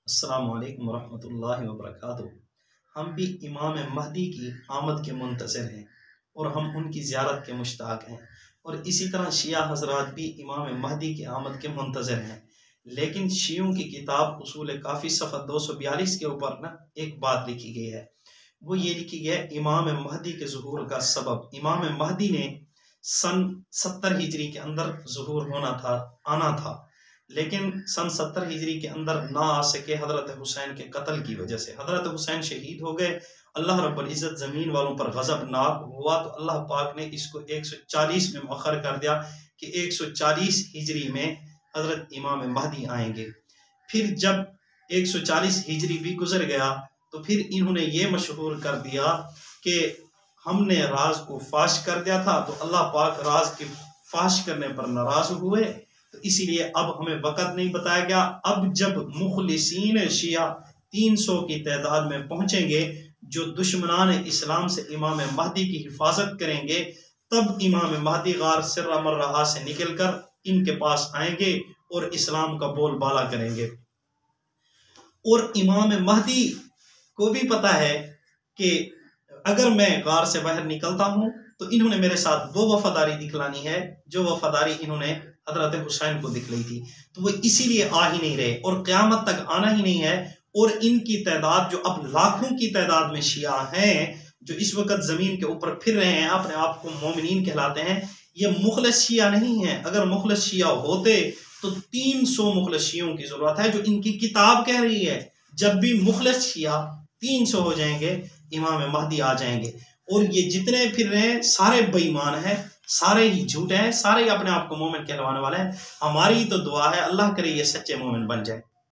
السلام علیکم ورحمۃ اللہ وبرکاتہ۔ ہم بھی امام مہدی کی آمد کے منتظر ہیں اور ہم ان کی زیارت کے مشتاق ہیں، اور اسی طرح شیعہ حضرات بھی امام مہدی کی آمد کے منتظر ہیں۔ لیکن شیعوں کی کتاب اصول کافی صفحہ 242 کے اوپر ایک بات لکھی گئی ہے، وہ یہ لکھی گئی ہے امام مہدی کے ظہور کا سبب۔ امام مہدی نے سن 70 ہجری کے اندر ظہور آنا تھا، لیکن سن 70 ہجری کے اندر نہ آ سکے حضرت حسین کے قتل کی وجہ سے۔ حضرت حسین شہید ہو گئے، اللہ رب العزت زمین والوں پر غضبناک ہوا، تو اللہ پاک نے اس کو 140 میں مؤخر کر دیا کہ 140 ہجری میں حضرت امام مہدی آئیں گے۔ پھر جب 140 ہجری بھی گزر گیا تو پھر انہوں نے یہ مشہور کر دیا کہ ہم نے راز کو فاش کر دیا تھا، تو اللہ پاک راز کے فاش کرنے پر ناراض ہوئے، تو اسی لیے اب ہمیں وقت نہیں بتایا گیا۔ اب جب مخلصین شیعہ 300 کی تعداد میں پہنچیں گے جو دشمنان اسلام سے امام مہدی کی حفاظت کریں گے، تب امام مہدی غار سر مرہ سے نکل کر ان کے پاس آئیں گے اور اسلام کا بول بالا کریں گے۔ اور امام مہدی کو بھی پتا ہے کہ اگر میں غار سے باہر نکلتا ہوں تو انہوں نے میرے ساتھ وہ وفاداری دکھلانی ہے جو وفاداری انہوں نے حضرت حسین کو دکھلائی تھی، تو وہ اسی لیے آ ہی نہیں رہے اور قیامت تک آنا ہی نہیں ہے۔ اور ان کی تعداد جو اب لاکھوں کی تعداد میں شیعہ ہیں جو اس وقت زمین کے اوپر پھر رہے ہیں، اپنے آپ کو مومنین کہلاتے ہیں، یہ مخلص شیعہ نہیں ہیں۔ اگر مخلص شیعہ ہوتے تو 300 مخلص شیعوں کی ضرورت ہے جو ان کی کتاب کہہ رہی ہے۔ جب بھی مخلص شیعہ 300 ہو جائیں گے، امام مہدی آ جائیں گے، اور یہ جتنے پھر رہے ہیں سارے بے ایمان ہیں، سارے ہی جھوٹے ہیں، سارے ہی اپنے آپ کو مومن کہلوانے والے ہیں۔ ہماری تو دعا ہے اللہ کرے یہ سچے مومن بن جائے۔